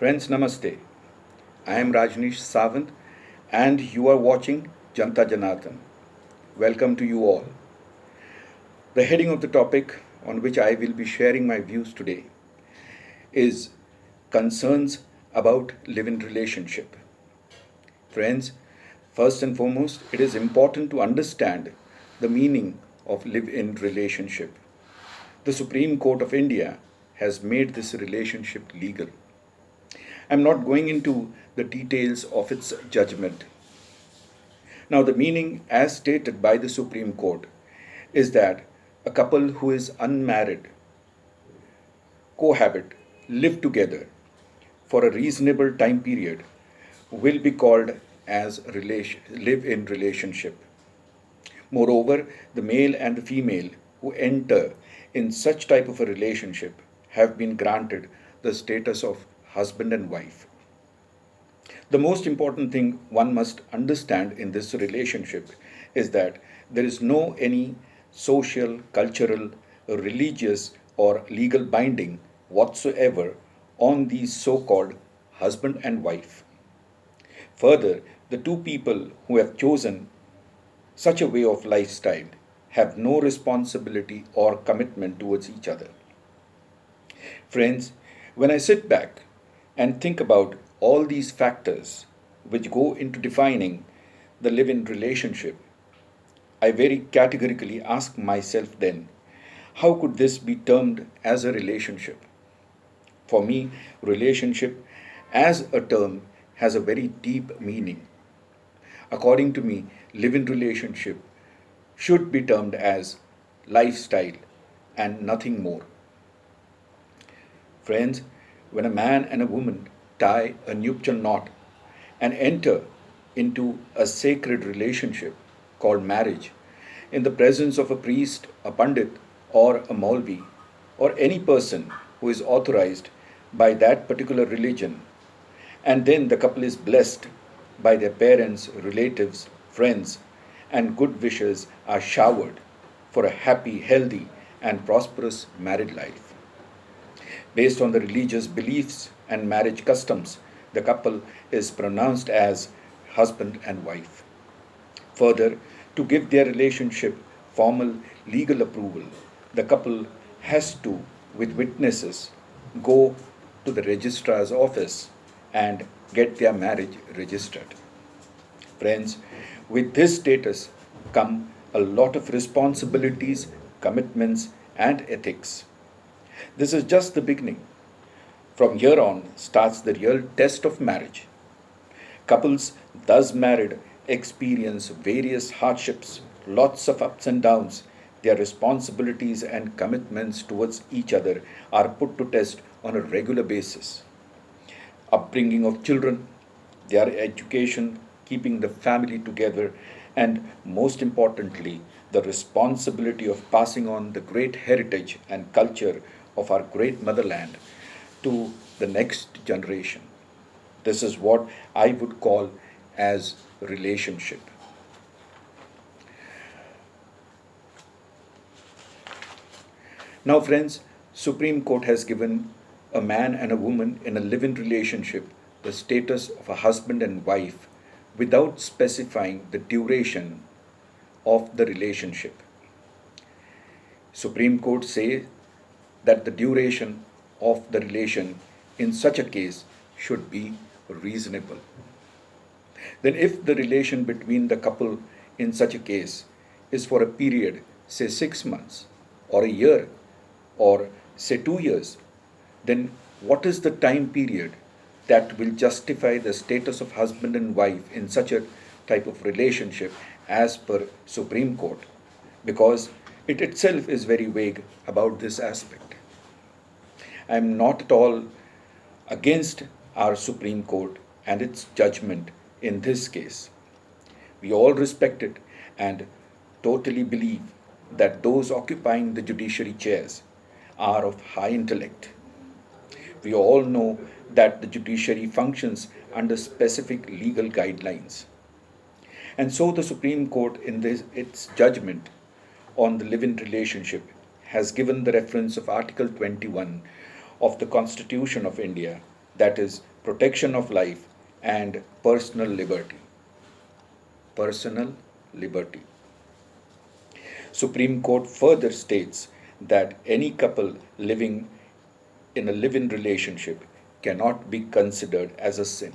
Friends, Namaste. I am Rajneesh Sawant and you are watching Janta Janathan. Welcome to you all. The heading of the topic on which I will be sharing my views today is concerns about live-in relationship. Friends, first and foremost, it is important to understand the meaning of live-in relationship. The Supreme Court of India has made this relationship legal. I'm not going into the details of its judgment. Now, the meaning, as stated by the Supreme Court, is that a couple who is unmarried cohabit, live together for a reasonable time period will be called as live-in relationship. Moreover, the male and the female who enter in such type of a relationship have been granted the status of husband and wife. The most important thing one must understand in this relationship is that there is no any social, cultural, religious, or legal binding whatsoever on these so called husband and wife. Further, the two people who have chosen such a way of lifestyle have no responsibility or commitment towards each other. Friends, when I sit back and think about all these factors which go into defining the live in relationship, I very categorically ask myself then, how could this be termed as a relationship? For me, relationship as a term has a very deep meaning. According to me, live in relationship should be termed as lifestyle and nothing more. Friends, when a man and a woman tie a nuptial knot and enter into a sacred relationship called marriage in the presence of a priest, a pandit, or a Maulvi, or any person who is authorized by that particular religion, and then the couple is blessed by their parents, relatives, friends, and good wishes are showered for a happy, healthy, and prosperous married life. Based on the religious beliefs and marriage customs, the couple is pronounced as husband and wife. Further, to give their relationship formal legal approval, the couple has to, with witnesses, go to the registrar's office and get their marriage registered. Friends, with this status come a lot of responsibilities, commitments, and ethics. This is just the beginning. From here on starts the real test of marriage. Couples thus married experience various hardships, lots of ups and downs. Their responsibilities and commitments towards each other are put to test on a regular basis. Upbringing of children, their education, keeping the family together, and most importantly, the responsibility of passing on the great heritage and culture of our great motherland to the next generation. This is what I would call as relationship. Now friends, Supreme Court has given a man and a woman in a live-in relationship the status of a husband and wife without specifying the duration of the relationship. Supreme Court says that the duration of the relation in such a case should be reasonable. Then, if the relation between the couple in such a case is for a period, say 6 months, or a year, or say 2 years, then what is the time period that will justify the status of husband and wife in such a type of relationship as per Supreme Court? Because it itself is very vague about this aspect. I am not at all against our Supreme Court and its judgment in this case. We all respect it and totally believe that those occupying the judiciary chairs are of high intellect. We all know that the judiciary functions under specific legal guidelines. And so the Supreme Court, in its judgment on the live in relationship, has given the reference of Article 21 of the Constitution of India, that is, protection of life, and personal liberty. Personal liberty. Supreme Court further states that any couple living in a live-in relationship cannot be considered as a sin.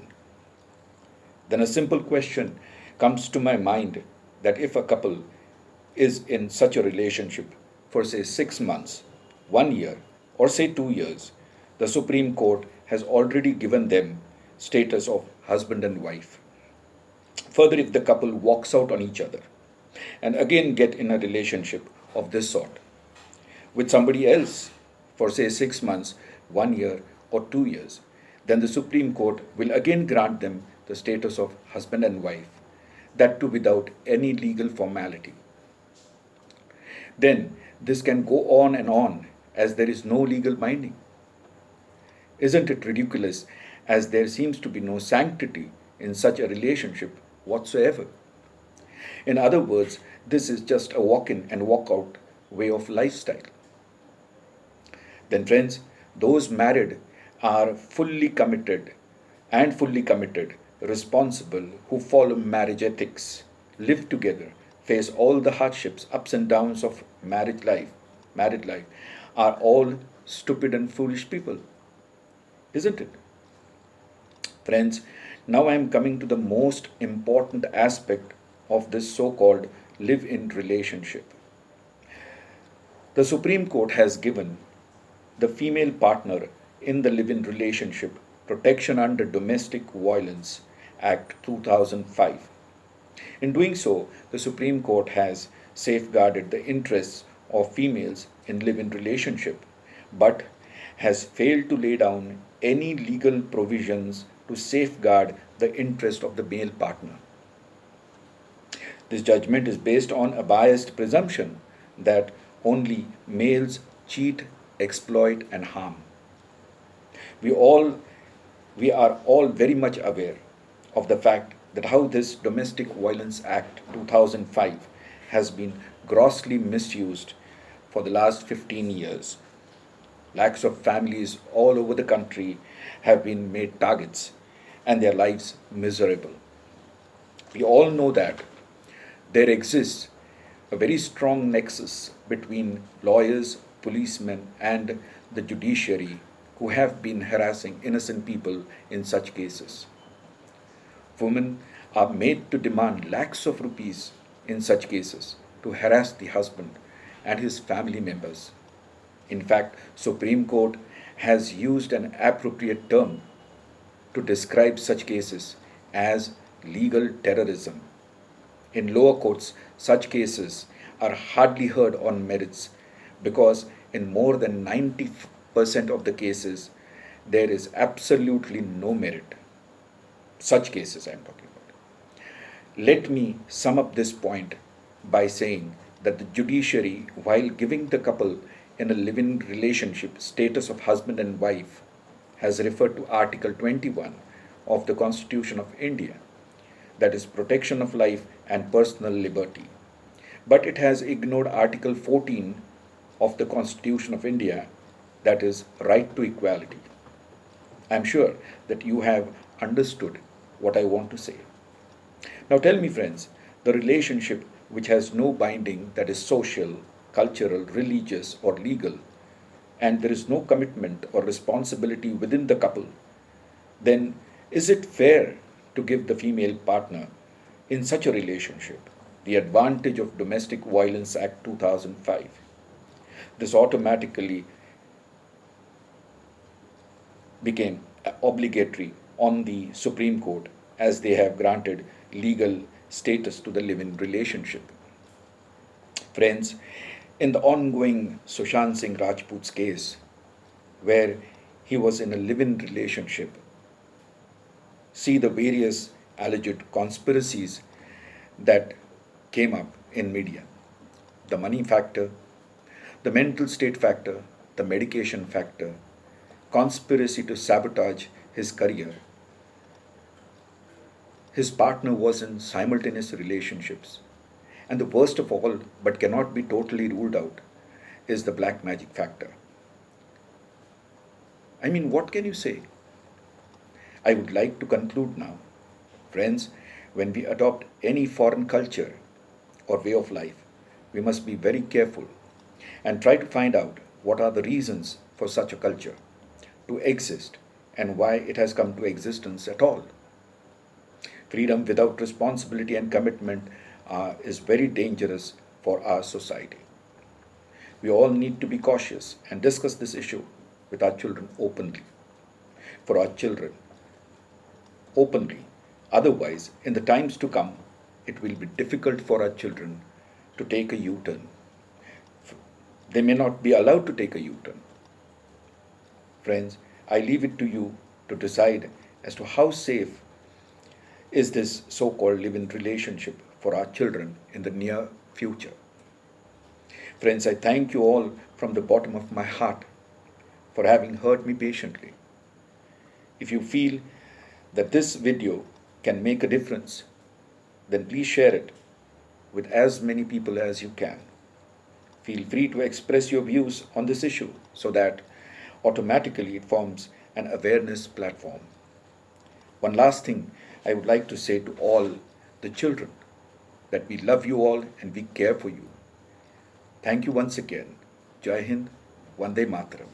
Then a simple question comes to my mind, that if a couple is in such a relationship for say 6 months, 1 year, or say 2 years, the Supreme Court has already given them status of husband and wife. Further, if the couple walks out on each other and again get in a relationship of this sort with somebody else for say 6 months, 1 year, or 2 years, then the Supreme Court will again grant them the status of husband and wife, that too without any legal formality. Then this can go on as there is no legal binding. Isn't it ridiculous, as there seems to be no sanctity in such a relationship whatsoever? In other words, this is just a walk in and walk out way of lifestyle. Then, friends, those married are fully committed, responsible, who follow marriage ethics, live together, face all the hardships, ups and downs of married life, are all stupid and foolish people, isn't it? Friends, now I am coming to the most important aspect of this so called live in relationship. The Supreme Court has given the female partner in the live in relationship protection under Domestic Violence Act 2005. In doing so, the Supreme Court has safeguarded the interests of females in live in relationship, but has failed to lay down any legal provisions to safeguard the interest of the male partner. This judgment is based on a biased presumption that only males cheat, exploit, and harm. We all we are all very much aware of the fact that how this Domestic Violence Act 2005 has been grossly misused for the last 15 years. Lakhs of families all over the country have been made targets and their lives miserable. We all know that there exists a very strong nexus between lawyers, policemen, and the judiciary who have been harassing innocent people in such cases. Women are made to demand lakhs of rupees in such cases to harass the husband and his family members. In fact, Supreme Court has used an appropriate term to describe such cases as legal terrorism. In lower courts, such cases are hardly heard on merits because in more than 90% of the cases there is absolutely no merit. Such cases I am talking about. Let me sum up this point by saying that the judiciary, while giving the couple in a living relationship status of husband and wife, has referred to Article 21 of the Constitution of India, that is, protection of life and personal liberty. But it has ignored Article 14 of the Constitution of India, that is, right to equality. I am sure that you have understood what I want to say. Now tell me, friends, the relationship which has no binding, that is social, cultural, religious, or legal, and there is no commitment or responsibility within the couple, then is it fair to give the female partner in such a relationship the advantage of Domestic Violence Act 2005? This automatically became obligatory on the Supreme Court, as they have granted legal status to the live in relationship. Friends, in the ongoing Sushant Singh Rajput's case, where he was in a live in relationship, see the various alleged conspiracies that came up in media: the money factor, the mental state factor, the medication factor, conspiracy to sabotage his career. His partner was in simultaneous relationships. And the worst of all, but cannot be totally ruled out, is the black magic factor. I mean, what can you say? I would like to conclude now. Friends, when we adopt any foreign culture or way of life, we must be very careful and try to find out what are the reasons for such a culture to exist and why it has come to existence at all. Freedom without responsibility and commitment is very dangerous for our society. We all need to be cautious and discuss this issue with our children openly. For our children, openly. Otherwise, in the times to come, it will be difficult for our children to take a U turn. They may not be allowed to take a U turn. Friends, I leave it to you to decide as to how safe is this so called live in relationship for our children in the near future. Friends, I thank you all from the bottom of my heart for having heard me patiently. If you feel that this video can make a difference, then please share it with as many people as you can. Feel free to express your views on this issue so that automatically it forms an awareness platform. One last thing I would like to say to all the children that we love you all and we care for you. Thank you once again. Jai Hind, Vande Mataram.